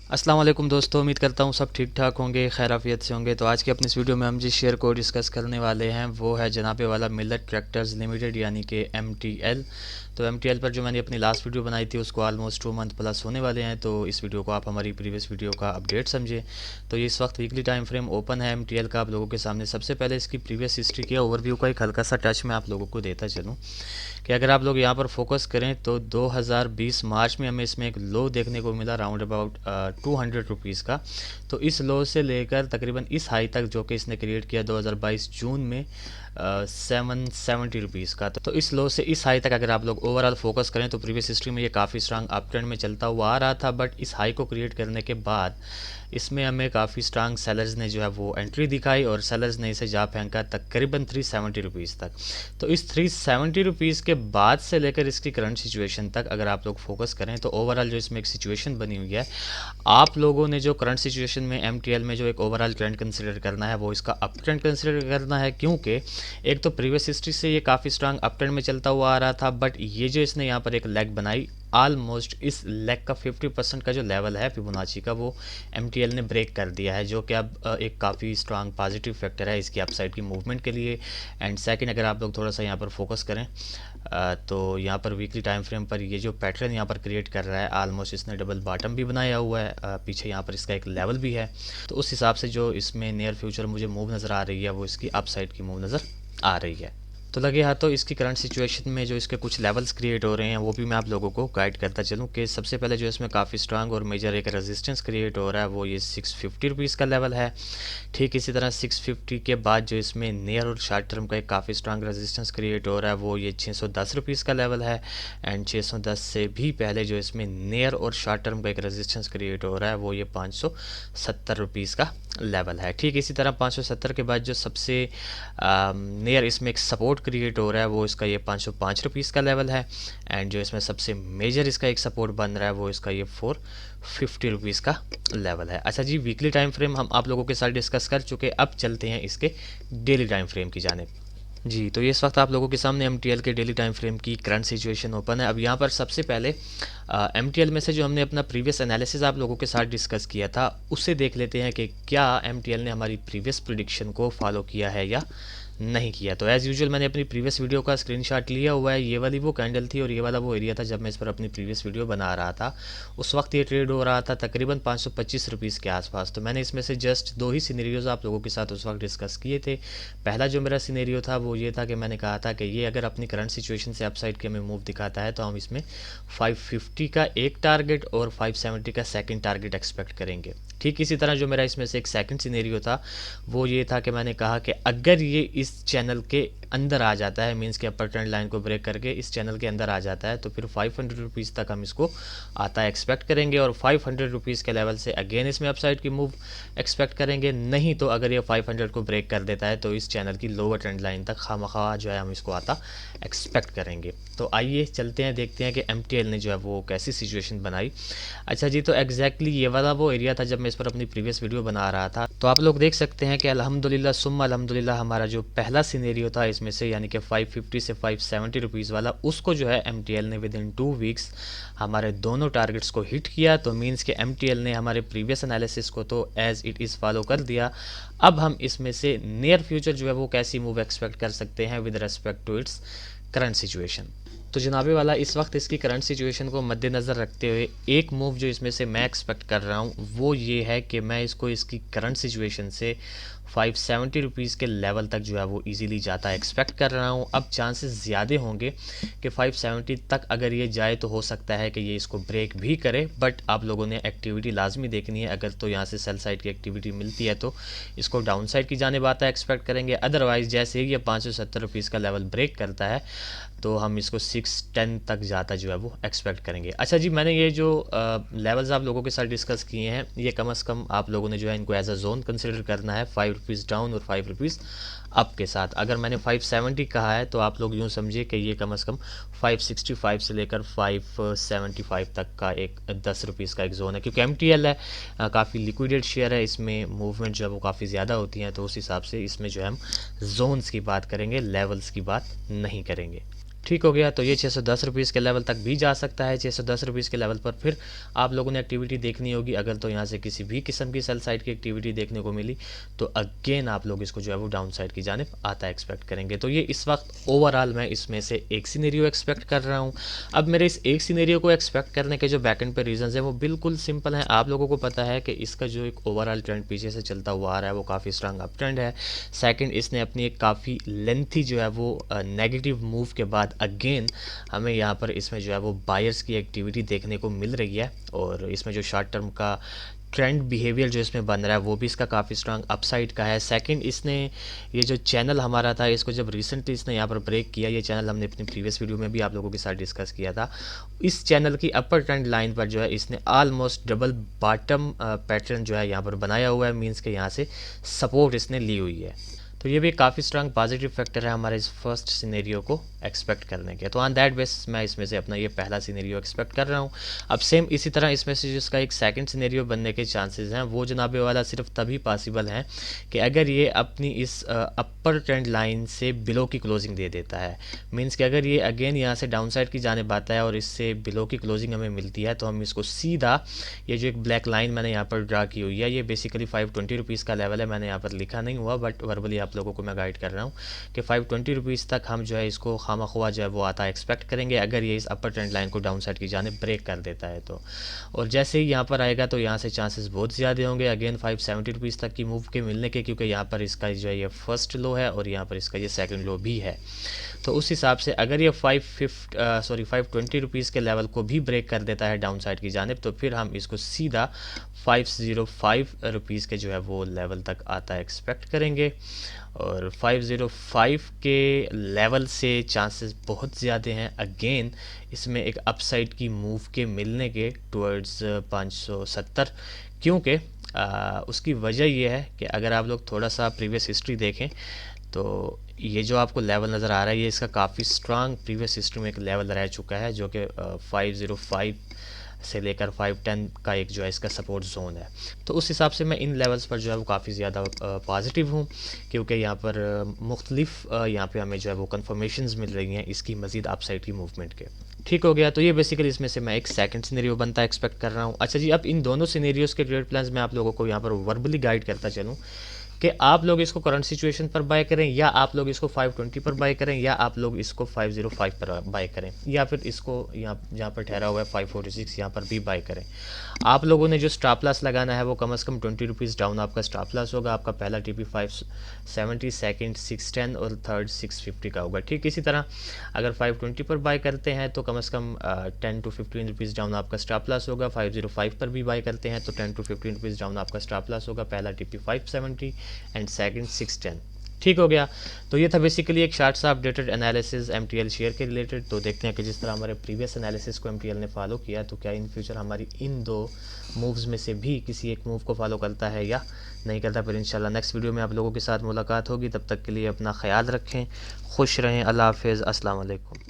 अस्सलाम वालेकुम दोस्तों, उम्मीद करता हूँ सब ठीक ठाक होंगे, खैर आफियत से होंगे। तो आज के अपनी इस वीडियो में हम जिस शेयर को डिस्कस करने वाले हैं वो है जनाबे वाला मिल्लत ट्रैक्टर्स लिमिटेड यानी कि MTL। तो MTL पर जो मैंने अपनी लास्ट वीडियो बनाई थी उसको ऑलमोस्ट 2 मंथ प्लस होने वाले हैं। तो इस वीडियो को आप हमारी प्रीवियस वीडियो का अपडेट समझें। तो ये इस वक्त वीकली टाइम फ्रेम ओपन है MTL का आप लोगों के सामने। सबसे पहले इसकी प्रीवियस हिस्ट्री के ओवरव्यू का एक हल्का सा टच मैं आप लोगों को देता चलूँ कि अगर आप लोग यहाँ पर फोकस करें तो 2020 मार्च में हमें इसमें एक लो देखने को मिला राउंड अबाउट 200 रुपीज़ का। तो इस लो से लेकर तकरीबन इस हाई तक जो कि इसने क्रिएट किया 2022 जून में 770 रुपीज़ का। तो इस लो से इस हाई तक अगर आप लोग ओवरऑल फोकस करें तो प्रीवियस हिस्ट्री में ये काफ़ी स्ट्रांग अप ट्रेंड में चलता हुआ आ रहा था। बट इस हाई को क्रिएट करने के बाद इसमें हमें काफ़ी स्ट्रांग सेलर्स ने जो है वो एंट्री दिखाई और सेलर्स ने इसे जा फेंका तकरीबन 370 रुपीज़ तक। तो इस 370 रुपीज़ के बाद से लेकर इसकी करंट सिचुएशन तक अगर आप लोग फोकस करें तो ओवरऑल जो इसमें एक सिचुएशन बनी हुई है, आप लोगों ने जो करंट सिचुएशन में MTL में जो एक ओवरऑल ट्रेंड कंसिडर करना है वो इसका अप ट्रेंड कंसिडर करना है। क्योंकि एक तो प्रीवियस हिस्ट्री से ये काफ़ी स्ट्रांग अप ट्रेंड में चलता हुआ आ रहा था, बट ये जो इसने यहाँ पर एक लेग बनाई ऑलमोस्ट इस लेग का 50% का जो लेवल है फिबोनाची का वो MTL ने ब्रेक कर दिया है, जो कि अब एक काफ़ी स्ट्रांग पॉजिटिव फैक्टर है इसकी अपसाइड की मूवमेंट के लिए। एंड सेकंड अगर आप लोग थोड़ा सा यहाँ पर फोकस करें तो यहाँ पर वीकली टाइम फ्रेम पर ये जो पैटर्न यहाँ पर क्रिएट कर रहा है ऑलमोस्ट इसने डबल बॉटम भी बनाया हुआ है, पीछे यहाँ पर इसका एक लेवल भी है। तो उस हिसाब से जो इसमें नियर फ्यूचर मुझे मूव नज़र आ रही है वो इसकी अपसाइड की मूव नज़र आ रही है। तो लगे हाथों इसकी करंट सिचुएशन में जो इसके कुछ लेवल्स क्रिएट हो रहे हैं वो भी मैं आप लोगों को गाइड करता चलूँ कि सबसे पहले जो इसमें काफ़ी स्ट्रांग और मेजर एक रेजिस्टेंस क्रिएट हो रहा है वो ये 650 रुपीज़ का लेवल है। ठीक इसी तरह 650 के बाद जो इसमें नियर और शॉर्ट टर्म का एक काफ़ी स्ट्रांग रेजिस्टेंस क्रिएट हो रहा है वो ये 610 रुपीज़ का लेवल है। एंड 610 से भी पहले जो इसमें नियर और शॉर्ट टर्म का एक रेजिस्टेंस क्रिएट हो रहा है वो ये 570 रुपीज़ का लेवल है। ठीक इसी तरह 570 के बाद जो सबसे नियर इसमें एक सपोर्ट क्रिएट हो रहा है वो इसका ये 505 रुपीज़ का लेवल है। एंड जो इसमें सबसे मेजर इसका एक सपोर्ट बन रहा है वो इसका ये 450 रुपीज़ का लेवल है। अच्छा जी, वीकली टाइम फ्रेम हम आप लोगों के साथ डिस्कस कर चुके, अब चलते हैं इसके डेली टाइम फ्रेम की जानिब। जी, तो ये इस वक्त आप लोगों के सामने MTL के डेली टाइम फ्रेम की करंट सिचुएशन ओपन है। अब यहाँ पर सबसे पहले MTL में से जो हमने अपना प्रीवियस एनालिसिस आप लोगों के साथ डिस्कस किया था उससे देख लेते हैं कि क्या MTL ने हमारी प्रीवियस प्रिडिक्शन को फॉलो किया है या नहीं किया। तो एज़ यूजुअल मैंने अपनी प्रीवियस वीडियो का स्क्रीनशॉट लिया हुआ है। ये वाली वो कैंडल थी और ये वाला वो एरिया था जब मैं इस पर अपनी प्रीवियस वीडियो बना रहा था। उस वक्त ये ट्रेड हो रहा था तकरीबन 525 रुपीज़ के आसपास। तो मैंने इसमें से जस्ट 2 ही सिनेरियोज़ आप लोगों के साथ उस वक्त डिस्कस किए थे। पहला जो मेरा सिनेरियो था वो ये था कि मैंने कहा था कि ये अगर अपनी करंट सिचुएशन से अपसाइड के हमें मूव दिखाता है तो हम इसमें 550 का एक टारगेट और 570 का सेकंड टारगेट एक्सपेक्ट करेंगे। ठीक इसी तरह जो मेरा इसमें से एक सेकंड सिनेरियो था वो ये था कि मैंने कहा कि अगर ये इस चैनल के अंदर आ जाता है, मींस के अपर ट्रेंड लाइन को ब्रेक करके इस चैनल के अंदर आ जाता है तो फिर 500 रुपीज़ तक हम इसको आता है एक्सपेक्ट करेंगे और 500 रुपीज़ के लेवल से अगेन इसमें अपसाइड की मूव एक्सपेक्ट करेंगे। नहीं तो अगर ये 500 को ब्रेक कर देता है तो इस चैनल की लोअर ट्रेंड लाइन तक खामखा जो है हम इसको आता एक्सपेक्ट करेंगे। तो आइए चलते हैं, देखते हैं कि MTL ने जो है वो कैसी सिचुएशन बनाई। अच्छा जी, तो एग्जैक्टली ये वाला वो एरिया था जब मैं इस पर अपनी प्रीवियस वीडियो बना रहा था। तो आप लोग देख सकते हैं कि अल्हम्दुलिल्लाह सुम्मा अल्हम्दुलिल्लाह हमारा जो पहला सिनेरियो था इसमें से यानी कि 550 से 570 रुपीज़ वाला, उसको जो है MTL ने विद इन 2 वीक्स हमारे दोनों टारगेट्स को हिट किया। तो मीन्स कि MTL ने हमारे प्रीवियस एनालिसिस को तो एज इट इज़ फॉलो कर दिया। अब हम इसमें से नियर फ्यूचर जो है वो कैसी मूव एक्सपेक्ट कर सकते हैं with respect to its current situation. तो जनाबे वाला इस वक्त इसकी करंट सिचुएशन को मद्देनज़र रखते हुए एक मूव जो इसमें से मैं एक्सपेक्ट कर रहा हूँ वो ये है कि मैं इसको इसकी करंट सिचुएशन से 570 रुपीज़ के लेवल तक जो है वो इजीली जाता एक्सपेक्ट कर रहा हूँ। अब चांसेस ज़्यादा होंगे कि 570 तक अगर ये जाए तो हो सकता है कि ये इसको ब्रेक भी करे, बट आप लोगों ने एक्टिविटी लाजमी देखनी है। अगर तो यहाँ से सेल साइड की एक्टिविटी मिलती है तो इसको डाउन साइड की जानिब आता एक्सपेक्ट करेंगे। अदरवाइज़ जैसे ही ये 570 रुपीज़ का लेवल ब्रेक करता है तो हम इसको 610 तक जाता जो है वो एक्सपेक्ट करेंगे। अच्छा जी, मैंने ये जो लेवल्स आप लोगों के साथ डिस्कस किए हैं ये कम से कम आप लोगों ने जो है इनको एज अ जोन कंसिडर करना है, 5 रुपीज़ डाउन और 5 रुपीज़ अप के साथ। अगर मैंने 570 कहा है तो आप लोग यूँ समझिए कि ये कम से कम 565 से लेकर 575 तक का एक 10 रुपीज़ का एक जोन है, क्योंकि MTL है काफ़ी लिक्विडेड शेयर है, इसमें मूवमेंट जो है वो काफ़ी ज़्यादा होती हैं। तो उस हिसाब से इसमें जो है हम जोन्स की बात करेंगे, लेवल्स की बात नहीं करेंगे। ठीक हो गया। तो ये 610 रुपीज़ के लेवल तक भी जा सकता है। 610 रुपीज़ के लेवल पर फिर आप लोगों ने एक्टिविटी देखनी होगी। अगर तो यहाँ से किसी भी किस्म की सेल साइड की एक्टिविटी देखने को मिली तो अगेन आप लोग इसको जो है वो डाउन साइड की जानिब आता एक्सपेक्ट करेंगे। तो ये इस वक्त ओवरऑल मैं इसमें से एक सिनेरियो एक्सपेक्ट कर रहा हूँ। अब मेरे इस एक सिनेरियो को एक्सपेक्ट करने के जो बैक एंड पे रीजंस हैं वो बिल्कुल सिंपल हैं। आप लोगों को पता है कि इसका जो एक ओवरऑल ट्रेंड पीछे से चलता हुआ आ रहा है वो काफ़ी स्ट्रांग अप ट्रेंड है। सेकंड, इसने अपनी एक काफ़ी लेंथी जो है वो नेगेटिव मूव के बाद अगेन हमें यहाँ पर इसमें जो है वो बायर्स की एक्टिविटी देखने को मिल रही है और इसमें जो शॉर्ट टर्म का ट्रेंड बिहेवियर जो इसमें बन रहा है वो भी इसका काफ़ी स्ट्रांग अपसाइड का है। सेकंड, इसने ये जो चैनल हमारा था इसको जब रिसेंटली इसने यहाँ पर ब्रेक किया, ये चैनल हमने अपनी प्रीवियस वीडियो में भी आप लोगों के साथ डिस्कस किया था, इस चैनल की अपर ट्रेंड लाइन पर जो है इसने ऑलमोस्ट डबल बॉटम पैटर्न जो है यहाँ पर बनाया हुआ है। मीन्स के यहाँ से सपोर्ट इसने ली हुई है। तो ये भी काफ़ी स्ट्रांग पॉजिटिव फैक्टर है हमारे इस फर्स्ट सिनेरियो को एक्सपेक्ट करने के। तो ऑन दैट बेस मैं इसमें से अपना ये पहला सिनेरियो एक्सपेक्ट कर रहा हूँ। अब सेम इसी तरह इसमें से जिसका एक सेकंड सिनेरियो बनने के चांसेस हैं वो जनाबे वाला सिर्फ तभी पॉसिबल हैं कि अगर ये अपनी इस अपर ट्रेंड लाइन से बिलो की क्लोजिंग दे देता है। मीन्स कि अगर ये अगेन यहाँ से डाउन साइड की जानिब आता है और इससे बिलो की क्लोजिंग हमें मिलती है तो हम इसको सीधा, ये जो एक ब्लैक लाइन मैंने यहाँ पर ड्रा की हुई है ये बेसिकली 520 रुपीज़ का लेवल है। मैंने यहाँ पर लिखा नहीं हुआ बट वर्बली आप लोगों को मैं गाइड कर रहा हूँ कि 520 रुपीज़ तक हम जो है इसको खामख्वा जो है वो आता एक्सपेक्ट करेंगे अगर ये इस अपर ट्रेंड लाइन को डाउन साइड की जानिब ब्रेक कर देता है तो। और जैसे ही यहाँ पर आएगा तो यहाँ से चांसेस बहुत ज़्यादा होंगे अगेन 570 रुपीज़ तक की मूव के मिलने के, क्योंकि यहाँ पर इसका जो है ये फर्स्ट लो है और यहाँ पर इसका ये सेकंड लो भी है। तो उस हिसाब से अगर ये 520 रुपीज़ के लेवल को भी ब्रेक कर देता है डाउन साइड की जानिब तो फिर हम इसको सीधा 505 रुपीज़ के जो है वो लेवल तक आता एक्सपेक्ट करेंगे। और 505 के लेवल से चांसेस बहुत ज़्यादा हैं अगेन इसमें एक अपसाइड की मूव के मिलने के टुवर्ड्स 570, क्योंकि उसकी वजह यह है कि अगर आप लोग थोड़ा सा प्रीवियस हिस्ट्री देखें तो ये जो आपको लेवल नज़र आ रहा है ये इसका काफ़ी स्ट्रांग प्रीवियस हिस्ट्री में एक लेवल रह चुका है जो कि 505 से लेकर 510 का एक जो है इसका सपोर्ट जोन है। तो उस हिसाब से मैं इन लेवल्स पर जो है वो काफ़ी ज़्यादा पॉजिटिव हूँ, क्योंकि यहाँ पर मुख्तलिफ यहाँ पे हमें जो है वो कन्फर्मेशंस मिल रही हैं इसकी मज़ीद अपसाइड की मूवमेंट के। ठीक हो गया। तो ये बेसिकली इसमें से मैं एक सेकंड सिनेरियो बनता एक्सपेक्ट कर रहा हूँ। अच्छा जी, अब इन दोनों सिनेरियोज के ट्रेड प्लान्स मैं आप लोगों को यहाँ पर वर्बली गाइड करता चलूँ कि आप लोग इसको करंट सिचुएशन पर बाय करें या आप लोग इसको 520 पर बाय करें या आप लोग इसको 505 पर बाय करें या फिर इसको यहाँ जहाँ पर ठहरा हुआ है 546 यहाँ पर भी बाय करें। आप लोगों ने जो स्टॉप लॉस लगाना है वो कम से कम 20 रुपीज़ डाउन आपका स्टॉप लॉस होगा। आपका पहला टीपी 570, सेकंड 610 और थर्ड 650 का होगा। ठीक इसी तरह अगर 520 पर बाय करते हैं तो कम से कम 10 to 15 रुपीज़ डाउन आपका स्टॉप लॉस होगा। 505 पर भी बाय करते हैं तो 10 to 15 रुपीज़ डाउन आपका स्टॉप लॉस होगा। पहला टीपी 570 एंड सेकंड 610। ठीक हो गया। तो ये था बेसिकली एक शार्ट सा अपडेटेड एनालिसिस एमटीएल शेयर के रिलेटेड। तो देखते हैं कि जिस तरह हमारे प्रीवियस एनालिसिस को एमटीएल ने फॉलो किया तो क्या इन फ्यूचर हमारी इन दो मूव्स में से भी किसी एक मूव को फॉलो करता है या नहीं करता। फिर इंशाल्लाह नेक्स्ट वीडियो में आप लोगों के साथ मुलाकात होगी। तब तक के लिए अपना ख्याल रखें, खुश रहें, अल्लाह हाफिज़, अस्सलाम वालेकुम।